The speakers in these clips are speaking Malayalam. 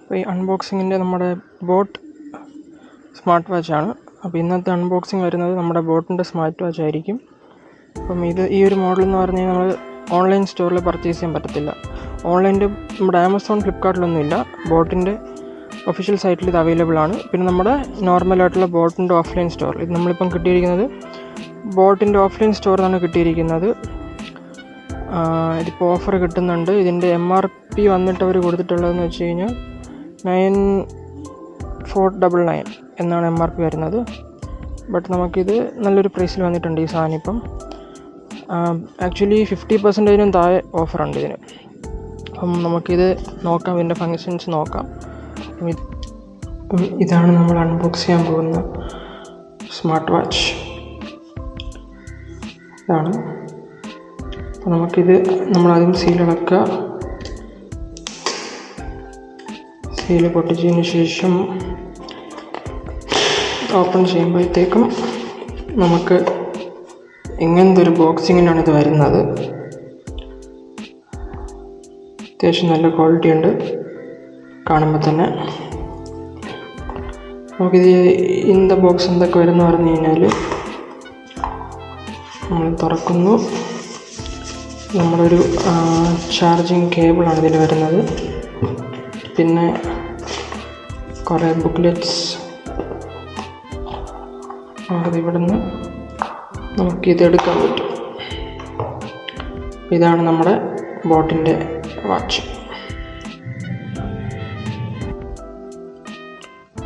അപ്പോൾ ഈ അൺബോക്സിങ്ങിൻ്റെ നമ്മുടെ ബോട്ട് സ്മാർട്ട് വാച്ചാണ്. അപ്പോൾ ഇന്നത്തെ അൺബോക്സിങ് വരുന്നത് നമ്മുടെ ബോട്ടിൻ്റെ സ്മാർട്ട് വാച്ച് ആയിരിക്കും. അപ്പം ഈ ഒരു മോഡൽ എന്ന് പറഞ്ഞു കഴിഞ്ഞാൽ നമ്മൾ ഓൺലൈൻ സ്റ്റോറിൽ പർച്ചേസ് ചെയ്യാൻ പറ്റത്തില്ല. ഓൺലൈൻ്റെ നമ്മുടെ ആമസോൺ, ഫ്ലിപ്കാർട്ടിലൊന്നുമില്ല. ബോട്ടിൻ്റെ ഒഫീഷ്യൽ സൈറ്റിൽ ഇത് അവൈലബിൾ ആണ്. പിന്നെ നമ്മുടെ നോർമലായിട്ടുള്ള ബോട്ടിൻ്റെ ഓഫ്ലൈൻ സ്റ്റോറിൽ ഇത് നമ്മളിപ്പം കിട്ടിയിരിക്കുന്നത് ബോട്ടിൻ്റെ ഓഫ്ലൈൻ സ്റ്റോറിലാണ് കിട്ടിയിരിക്കുന്നത്. ഇതിപ്പോൾ ഓഫർ കിട്ടുന്നുണ്ട്. ഇതിൻ്റെ MRP വന്നിട്ട് അവർ കൊടുത്തിട്ടുള്ളതെന്ന് വെച്ച് കഴിഞ്ഞാൽ 9499 എന്നാണ് MRP വരുന്നത്. ബട്ട് നമുക്കിത് നല്ലൊരു പ്രൈസിൽ വന്നിട്ടുണ്ട് ഈ സാധനം. ഇപ്പം ആക്ച്വലി 50% താഴെ ഓഫറുണ്ട് ഇതിന്. അപ്പം നമുക്കിത് നോക്കാം, ഇതിൻ്റെ ഫങ്ഷൻസ് നോക്കാം. ഇതാണ് നമ്മൾ അൺബോക്സ് ചെയ്യാൻ പോകുന്ന സ്മാർട്ട് വാച്ച്. ഇതാണ്. അപ്പോൾ നമുക്കിത് നമ്മളാദ്യം സീലിളക്കുക. സീല് പൊട്ടിച്ചതിന് ശേഷം ഓപ്പൺ ചെയ്യുമ്പോഴത്തേക്കും നമുക്ക് ഇങ്ങനത്തെ ഒരു ബോക്സിങ്ങിനാണ് ഇത് വരുന്നത്. അത്യാവശ്യം നല്ല ക്വാളിറ്റി ഉണ്ട് കാണുമ്പോൾ തന്നെ. നമുക്കിത് ഇൻ ദ ബോക്സ് എന്തൊക്കെ വരുമെന്ന് പറഞ്ഞു കഴിഞ്ഞാൽ, നമ്മൾ തുറക്കുന്നു. നമ്മളൊരു ചാർജിങ് കേബിളാണ് ഇതിൽ വരുന്നത്. പിന്നെ കുറേ ബുക്ക്ലെറ്റ്സ്. ഇവിടെ നിന്ന് നമുക്കിതെടുക്കാൻ പറ്റും. ഇതാണ് നമ്മുടെ ബോട്ടിൻ്റെ വാച്ച്.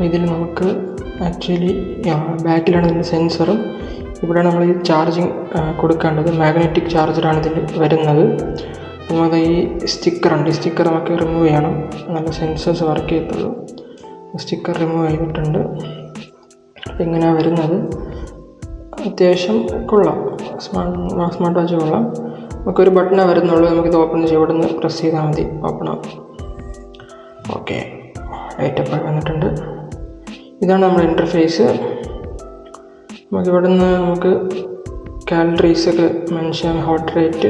ഇതിൽ നമുക്ക് ആക്ച്വലി ബാക്കിലാണ് ഇതിൻ്റെ സെൻസറും. ഇവിടെയാണ് നമ്മൾ ഈ ചാർജിങ് കൊടുക്കേണ്ടത്. മാഗ്നറ്റിക് ചാർജറാണ് ഇതിൽ വരുന്നത്. നമുക്ക് ഈ സ്റ്റിക്കറുണ്ട്. ഈ സ്റ്റിക്കർ നമുക്ക് റിമൂവ് ചെയ്യണം. നല്ല സെൻസേഴ്സ് വർക്ക് ചെയ്യത്തുള്ളൂ. സ്റ്റിക്കർ റിമൂവ് ചെയ്തിട്ടുണ്ട്. അപ്പം ഇങ്ങനെയാണ് വരുന്നത്. അത്യാവശ്യം കൊള്ളാം. സ്മാർട്ട് വാച്ച് കൊള്ളാം. നമുക്കൊരു ബട്ടണേ വരുന്നുള്ളൂ. നമുക്കിത് ഓപ്പൺ ചെയ്ത് ഇവിടെ നിന്ന് പ്രസ് ചെയ്താൽ മതി, ഓപ്പൺ ആവും. ഓക്കെ, ലൈറ്റപ്പ് വന്നിട്ടുണ്ട്. ഇതാണ് നമ്മുടെ ഇൻ്റർഫേസ്. നമുക്കിവിടെ നിന്ന് നമുക്ക് കാലറീസൊക്കെ മെൻഷൻ, ഹാർട്ട് റേറ്റ്,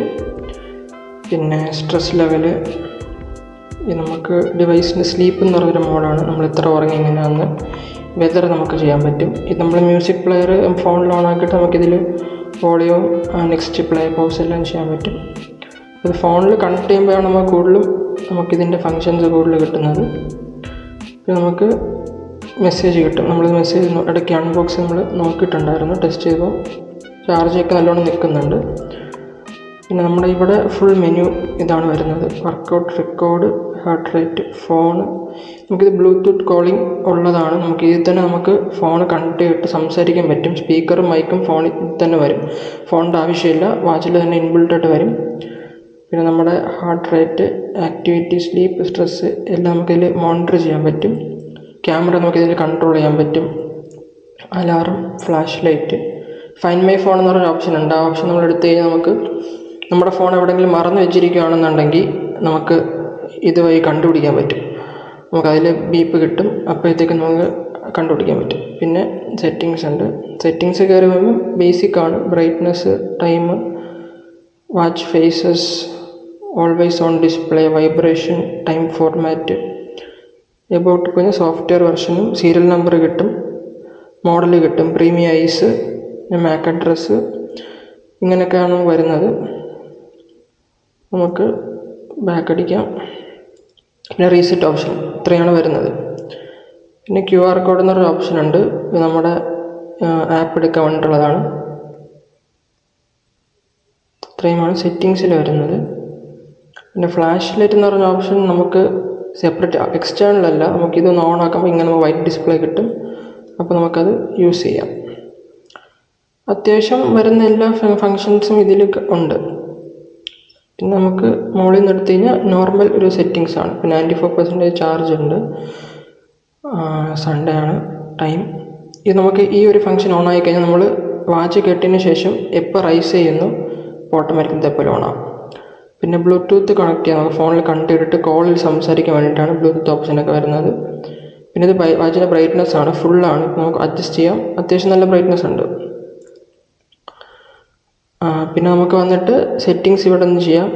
പിന്നെ സ്ട്രെസ് ലെവല്, നമുക്ക് ഡിവൈസിൻ്റെ സ്ലീപ്പ് എന്ന് പറഞ്ഞൊരു മോഡാണ്. നമ്മൾ എത്ര ഉറങ്ങി എങ്ങനെയാണെന്ന് വെതർ നമുക്ക് ചെയ്യാൻ പറ്റും. ഇത് നമ്മൾ മ്യൂസിക് പ്ലെയർ ഫോണിൽ ഓണാക്കിയിട്ട് നമുക്കിതിൽ വോളിയം, നെക്സ്റ്റ് പ്ലേ, പൗസ് എല്ലാം ചെയ്യാൻ പറ്റും. ഇത് ഫോണിൽ കണക്ട് ചെയ്യുമ്പോഴാണ് നമുക്ക് കൂടുതലും നമുക്കിതിൻ്റെ ഫങ്ഷൻസ് കൂടുതൽ കിട്ടുന്നത്. പിന്നെ നമുക്ക് മെസ്സേജ് കിട്ടും. നമ്മൾ മെസ്സേജ് ഇടയ്ക്ക് അൺബോക്സ് നമ്മൾ നോക്കിയിട്ടുണ്ടായിരുന്നു, ടെസ്റ്റ് ചെയ്തപ്പോൾ ചാർജൊക്കെ നല്ലോണം നിൽക്കുന്നുണ്ട്. പിന്നെ നമ്മുടെ ഇവിടെ ഫുൾ മെനു ഇതാണ് വരുന്നത്. Workout, record, heart rate, phone. നമുക്കിത് ബ്ലൂടൂത്ത് കോളിംഗ് ഉള്ളതാണ്. നമുക്ക് ഇതിൽ തന്നെ നമുക്ക് ഫോൺ കണക്ട് ചെയ്തിട്ട് സംസാരിക്കാൻ പറ്റും. സ്പീക്കറും മൈക്കും ഫോണിൽ തന്നെ വരും. ഫോണിൻ്റെ ആവശ്യമില്ല, വാച്ചിൽ തന്നെ ഇൻബിൽട്ടായിട്ട് വരും. പിന്നെ നമ്മുടെ heart rate, activity, sleep, stress എല്ലാം നമുക്കിതിൽ മോണിറ്റർ ചെയ്യാൻ പറ്റും. ക്യാമറ നമുക്കിതിൽ കൺട്രോൾ ചെയ്യാൻ പറ്റും. Alarm, flash light, find my phone എന്ന് പറഞ്ഞൊരു ഓപ്ഷൻ ഉണ്ട്. ആ ഓപ്ഷൻ നമ്മൾ എടുത്തു കഴിഞ്ഞാൽ നമുക്ക് നമ്മുടെ ഫോൺ എവിടെയെങ്കിലും മറന്നു വെച്ചിരിക്കുകയാണെന്നുണ്ടെങ്കിൽ നമുക്ക് ഇതുവഴി കണ്ടുപിടിക്കാൻ പറ്റും. നമുക്കതിൽ ബീപ്പ് കിട്ടും. അപ്പോഴത്തേക്കും നമുക്ക് കണ്ടുപിടിക്കാൻ പറ്റും. പിന്നെ സെറ്റിങ്സ് ഉണ്ട്. സെറ്റിങ്സ് കയറി വരുമ്പോൾ ബേസിക്കാണ്. Brightness, time, watch faces, always on display, vibration, time format, about കഴിഞ്ഞാൽ സോഫ്റ്റ്വെയർ വെർഷനും സീരിയൽ നമ്പർ കിട്ടും, മോഡൽ കിട്ടും, പ്രീമിയ ഐസ്, മാക് അഡ്രസ്സ്, ഇങ്ങനെയൊക്കെയാണ് വരുന്നത്. നമുക്ക് ബാക്ക് അടിക്കാം. പിന്നെ റീസെറ്റ് ഓപ്ഷൻ, ഇത്രയാണ് വരുന്നത്. പിന്നെ QR കോഡ് എന്നൊരു ഓപ്ഷൻ ഉണ്ട്. ഇത് നമ്മുടെ ആപ്പ് എടുക്കാൻ വേണ്ടിയിട്ടുള്ളതാണ്. ഇത്രയുമാണ് സെറ്റിങ്സിൽ വരുന്നത്. പിന്നെ ഫ്ലാഷ് ലൈറ്റ് എന്ന് പറഞ്ഞ ഓപ്ഷൻ നമുക്ക് സെപ്പറേറ്റ്, എക്സ്റ്റേണൽ അല്ല. നമുക്കിതൊന്ന് ഓൺ ആക്കുമ്പോൾ ഇങ്ങനെ വൈറ്റ് ഡിസ്പ്ലേ കിട്ടും. അപ്പോൾ നമുക്കത് യൂസ് ചെയ്യാം. അത്യാവശ്യം വരുന്ന എല്ലാ ഫങ്ഷൻസും ഇതിൽ ഉണ്ട്. പിന്നെ നമുക്ക് മുകളിൽ നിന്ന് എടുത്തു കഴിഞ്ഞാൽ നോർമൽ ഒരു സെറ്റിങ്സ് ആണ്. പിന്നെ 94% ചാർജ് ഉണ്ട്. സൺഡേ ആണ് ടൈം. ഇത് നമുക്ക് ഈ ഒരു ഫംഗ്ഷൻ ഓൺ ആയി കഴിഞ്ഞാൽ നമ്മൾ വാച്ച് കെട്ടിന് ശേഷം എപ്പോൾ റൈസ് ചെയ്യുന്നു ഓട്ടോമാറ്റിക് ഇതേപോലെ ഓണാകും. പിന്നെ ബ്ലൂടൂത്ത് കണക്ട് ചെയ്യാം. നമുക്ക് ഫോണിൽ കണക്ട് ചെയ്തിട്ട് കോളിൽ സംസാരിക്കാൻ വേണ്ടിയിട്ടാണ് ബ്ലൂടൂത്ത് ഓപ്ഷനൊക്കെ വരുന്നത്. പിന്നെ ഇത് വാച്ചിൻ്റെ ബ്രൈറ്റ്നസ് ആണ്, ഫുള്ളാണ്. ഇപ്പോൾ നമുക്ക് അഡ്ജസ്റ്റ് ചെയ്യാം. അത്യാവശ്യം നല്ല ബ്രൈറ്റ്നസ് ഉണ്ട്. പിന്നെ നമുക്ക് വന്നിട്ട് സെറ്റിങ്സ് ഇവിടെ നിന്ന് ചെയ്യാം.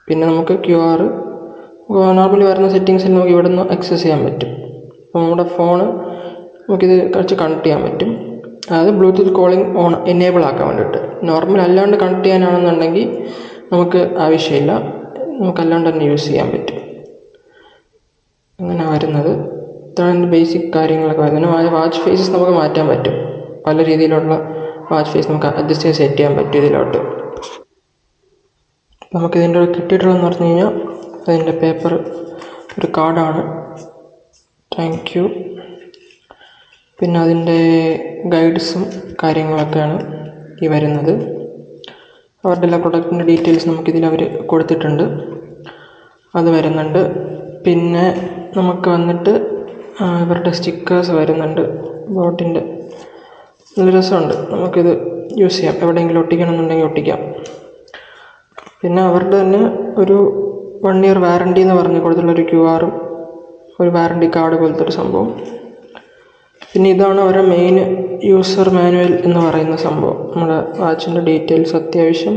പിന്നെ നമുക്ക് QR നോർമലി വരുന്ന സെറ്റിങ്സിൽ നമുക്ക് ഇവിടെ നിന്ന് ആക്സസ് ചെയ്യാൻ പറ്റും. അപ്പോൾ നമ്മുടെ ഫോണ് നമുക്കിത് കുറച്ച് കണക്ട് ചെയ്യാൻ പറ്റും. അതായത് ബ്ലൂടൂത്ത് കോളിംഗ് ഓൺ എനേബിൾ ആക്കാൻ വേണ്ടിയിട്ട്. നോർമൽ അല്ലാണ്ട് കണക്ട് ചെയ്യാനാണെന്നുണ്ടെങ്കിൽ നമുക്ക് ആവശ്യമില്ല, നമുക്കല്ലാണ്ട് തന്നെ യൂസ് ചെയ്യാൻ പറ്റും. അങ്ങനെ വരുന്നത് ഇതാണ് ബേസിക് കാര്യങ്ങളൊക്കെ വരുന്നത്. വാച്ച് ഫേസസ് നമുക്ക് മാറ്റാൻ പറ്റും. പല രീതിയിലുള്ള വാച്ച് ഫേസ് നമുക്ക് അഡ്ജസ്റ്റ് ചെയ്ത് സെറ്റ് ചെയ്യാൻ പറ്റും ഇതിലോട്ട്. നമുക്കിതിൻ്റെ കിട്ടിയിട്ടുള്ളതെന്ന് പറഞ്ഞു കഴിഞ്ഞാൽ അതിൻ്റെ പേപ്പർ ഒരു കാർഡാണ്. Thank you. പിന്നെ അതിൻ്റെ ഗൈഡ്സും കാര്യങ്ങളൊക്കെയാണ് ഈ വരുന്നത്. അവരുടെ എല്ലാ പ്രൊഡക്റ്റിൻ്റെ ഡീറ്റെയിൽസ് നമുക്കിതിൽ അവർ കൊടുത്തിട്ടുണ്ട്, അത് വരുന്നുണ്ട്. പിന്നെ നമുക്ക് വന്നിട്ട് ഇവരുടെ സ്റ്റിക്കേഴ്സ് വരുന്നുണ്ട് ബോട്ടിൻ്റെ. നല്ല രസമുണ്ട്, നമുക്കിത് യൂസ് ചെയ്യാം, എവിടെയെങ്കിലും ഒട്ടിക്കണമെന്നുണ്ടെങ്കിൽ ഒട്ടിക്കാം. പിന്നെ അവരുടെ തന്നെ ഒരു 1 year വാറണ്ടി എന്ന് പറഞ്ഞ് കൊടുത്തുള്ളൊരു QR-ഉം ഒരു വാറണ്ടി കാർഡ് പോലത്തെ ഒരു സംഭവം. പിന്നെ ഇതാണ് അവരുടെ മെയിൻ യൂസർ മാനുവൽ എന്ന് പറയുന്ന സംഭവം. നമ്മുടെ വാച്ചിൻ്റെ ഡീറ്റെയിൽസ് അത്യാവശ്യം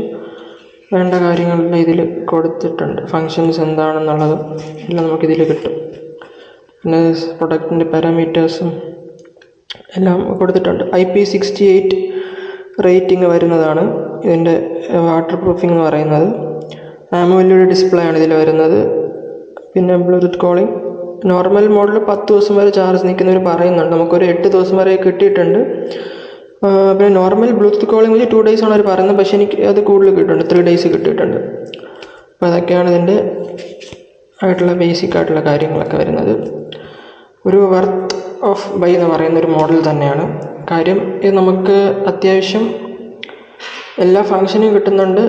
വേണ്ട കാര്യങ്ങളെല്ലാം ഇതിൽ കൊടുത്തിട്ടുണ്ട്. ഫങ്ഷൻസ് എന്താണെന്നുള്ളത് എല്ലാം നമുക്കിതിൽ കിട്ടും. പിന്നെ പ്രൊഡക്റ്റിൻ്റെ പാരാമീറ്റേഴ്സും എല്ലാം കൊടുത്തിട്ടുണ്ട്. IP68 റേറ്റിംഗ് വരുന്നതാണ് ഇതിൻ്റെ വാട്ടർ പ്രൂഫിംഗ് എന്ന് പറയുന്നത്. AMOLED ഡിസ്പ്ലേ ആണ് ഇതിൽ വരുന്നത്. പിന്നെ ബ്ലൂടൂത്ത് കോളിംഗ് നോർമൽ മോഡൽ 10 ദിവസം വരെ ചാർജ് നിൽക്കുന്നവർ പറയുന്നുണ്ട്. നമുക്കൊരു 8 ദിവസം വരെ കിട്ടിയിട്ടുണ്ട്. പിന്നെ നോർമൽ ബ്ലൂടൂത്ത് കോളിംഗ് വെച്ച് 2 days ആണ് അവർ പറയുന്നത്, പക്ഷേ എനിക്ക് അത് കൂടുതൽ കിട്ടിയിട്ടുണ്ട്, 3 days കിട്ടിയിട്ടുണ്ട്. അപ്പോൾ അതൊക്കെയാണ് ഇതിൻ്റെ ആയിട്ടുള്ള ബേസിക് ആയിട്ടുള്ള കാര്യങ്ങളൊക്കെ വരുന്നത്. ഒരു വർത്ത് ഓഫ് ബൈ എന്ന് പറയുന്നൊരു മോഡൽ തന്നെയാണ്. കാര്യം ഇത് നമുക്ക് അത്യാവശ്യം എല്ലാ ഫങ്ഷനും കിട്ടുന്നുണ്ട്.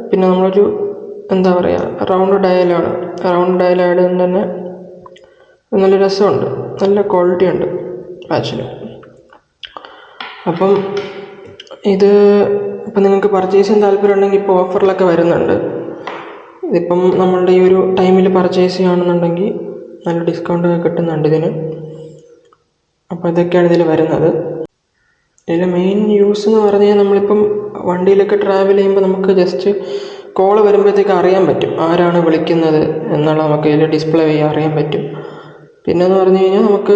പിന്നെ നമ്മളൊരു എന്താ പറയുക, റൗണ്ട് ഡയൽ ആയതുകൊണ്ട് തന്നെ നല്ല രസമുണ്ട്, നല്ല ക്വാളിറ്റി ഉണ്ട് വാച്ചിന്. അപ്പം ഇത് ഇപ്പം നിങ്ങൾക്ക് പർച്ചേസ് ചെയ്യാൻ താല്പര്യം ഉണ്ടെങ്കിൽ ഇപ്പോൾ ഓഫറിലൊക്കെ വരുന്നുണ്ട്. ഇതിപ്പം നമ്മളുടെ ഈ ഒരു ടൈമിൽ പർച്ചേസ് ചെയ്യുകയാണെന്നുണ്ടെങ്കിൽ നല്ല ഡിസ്കൗണ്ട് കിട്ടുന്നുണ്ട് ഇതിന്. അപ്പോൾ ഇതൊക്കെയാണ് ഇതിൽ വരുന്നത്. ഇതിൻ്റെ മെയിൻ യൂസ് എന്ന് പറഞ്ഞു കഴിഞ്ഞാൽ നമ്മളിപ്പം വണ്ടിയിലൊക്കെ ട്രാവൽ ചെയ്യുമ്പോൾ നമുക്ക് ജസ്റ്റ് കോൾ വരുമ്പോഴത്തേക്ക് അറിയാൻ പറ്റും ആരാണ് വിളിക്കുന്നത് എന്നുള്ള നമുക്ക് ഇതിൽ ഡിസ്പ്ലേ ചെയ്യാൻ അറിയാൻ പറ്റും. പിന്നെയെന്ന് പറഞ്ഞു കഴിഞ്ഞാൽ നമുക്ക്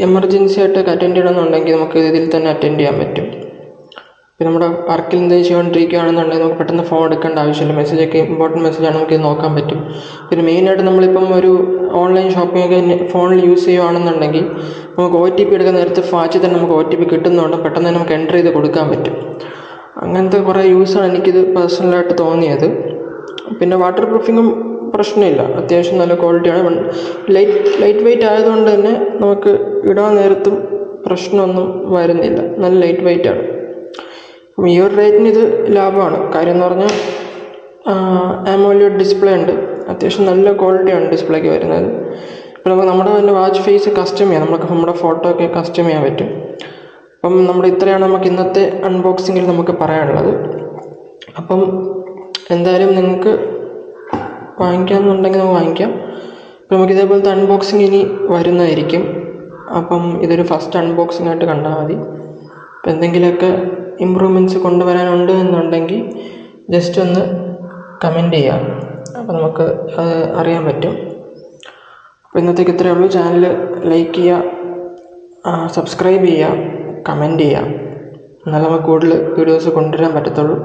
എമർജൻസി ആയിട്ടൊക്കെ അറ്റൻഡ് ചെയ്യണമെന്നുണ്ടെങ്കിൽ നമുക്ക് ഇതിൽ തന്നെ അറ്റൻഡ് ചെയ്യാൻ പറ്റും. പിന്നെ നമ്മുടെ വർക്കിൽ എന്തെങ്കിലും ചെയ്തുകൊണ്ടിരിക്കുകയാണെന്നുണ്ടെങ്കിൽ നമുക്ക് പെട്ടെന്ന് ഫോൺ എടുക്കേണ്ട ആവശ്യമില്ല. മെസ്സേജൊക്കെ ഇമ്പോർട്ടൻറ്റ് മെസ്സേജാണ്, നമുക്കിത് നോക്കാൻ പറ്റും. പിന്നെ മെയിനായിട്ട് നമ്മളിപ്പം ഒരു ഓൺലൈൻ ഷോപ്പിംഗ് ഒക്കെ ഫോണിൽ യൂസ് ചെയ്യുകയാണെന്നുണ്ടെങ്കിൽ നമുക്ക് OTP എടുക്കാൻ നേരത്തെ വാച്ചിൽ തന്നെ നമുക്ക് OTP കിട്ടുന്നതുകൊണ്ട് പെട്ടെന്ന് തന്നെ നമുക്ക് എൻ്റർ ചെയ്ത് കൊടുക്കാൻ പറ്റും. അങ്ങനത്തെ കുറേ യൂസാണ് എനിക്കിത് പേഴ്സണലായിട്ട് തോന്നിയത്. പിന്നെ വാട്ടർ പ്രൂഫിങ്ങും പ്രശ്നമില്ല, അത്യാവശ്യം നല്ല ക്വാളിറ്റിയാണ്. ലൈറ്റ് വെയിറ്റ് ആയതുകൊണ്ട് തന്നെ നമുക്ക് ഇടാൻ നേരത്തും പ്രശ്നമൊന്നും വരുന്നില്ല, നല്ല ലൈറ്റ് വെയിറ്റാണ്. അപ്പം ഈ ഒരു റേറ്റിന് ഇത് ലാഭമാണ്. കാര്യം എന്ന് പറഞ്ഞാൽ AMOLED ഡിസ്പ്ലേ ഉണ്ട്, അത്യാവശ്യം നല്ല ക്വാളിറ്റിയാണ് ഡിസ്പ്ലേക്ക് വരുന്നത്. ഇപ്പോൾ നമുക്ക് നമ്മുടെ തന്നെ വാച്ച് ഫേസ് കസ്റ്റം ചെയ്യാം, നമ്മുടെ ഫോട്ടോ ഒക്കെ കസ്റ്റം ചെയ്യാൻ പറ്റും. അപ്പം ഇത്രയാണ് നമുക്ക് ഇന്നത്തെ അൺബോക്സിങ്ങിൽ നമുക്ക് പറയാനുള്ളത്. അപ്പം എന്തായാലും നിങ്ങൾക്ക് വാങ്ങിക്കാമെന്നുണ്ടെങ്കിൽ നമുക്ക് വാങ്ങിക്കാം. അപ്പോൾ നമുക്ക് ഇതേപോലത്തെ അൺബോക്സിങ് ഇനി വരുന്നതായിരിക്കും. അപ്പം ഇതൊരു ഫസ്റ്റ് അൺബോക്സിംഗ് ആയിട്ട് കണ്ടാൽ മതി. അപ്പോൾ എന്തെങ്കിലുമൊക്കെ ഇമ്പ്രൂവ്മെൻറ്റ്സ് കൊണ്ടുവരാനുണ്ട് എന്നുണ്ടെങ്കിൽ ജസ്റ്റ് ഒന്ന് കമൻറ്റ് ചെയ്യാം, അപ്പോൾ നമുക്ക് അത് അറിയാൻ പറ്റും. അപ്പോൾ ഇന്നത്തേക്ക് ഇത്രയേ ഉള്ളൂ. ചാനൽ ലൈക്ക് ചെയ്യുക, സബ്സ്ക്രൈബ് ചെയ്യുക, കമൻറ്റ് ചെയ്യുക, എന്നാലും നമുക്ക് കൂടുതൽ വീഡിയോസ് കൊണ്ടുവരാൻ പറ്റത്തുള്ളൂ.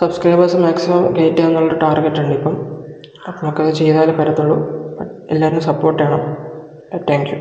സബ്സ്ക്രൈബേഴ്സ് മാക്സിമം കയറ്റുക എന്നുള്ളൊരു ടാർഗറ്റ് ഉണ്ട് ഇപ്പം. അപ്പോൾ നമുക്കത് ചെയ്താലേ പറ്റത്തുള്ളൂ. എല്ലാവരും സപ്പോർട്ട് ചെയ്യണം. Thank you.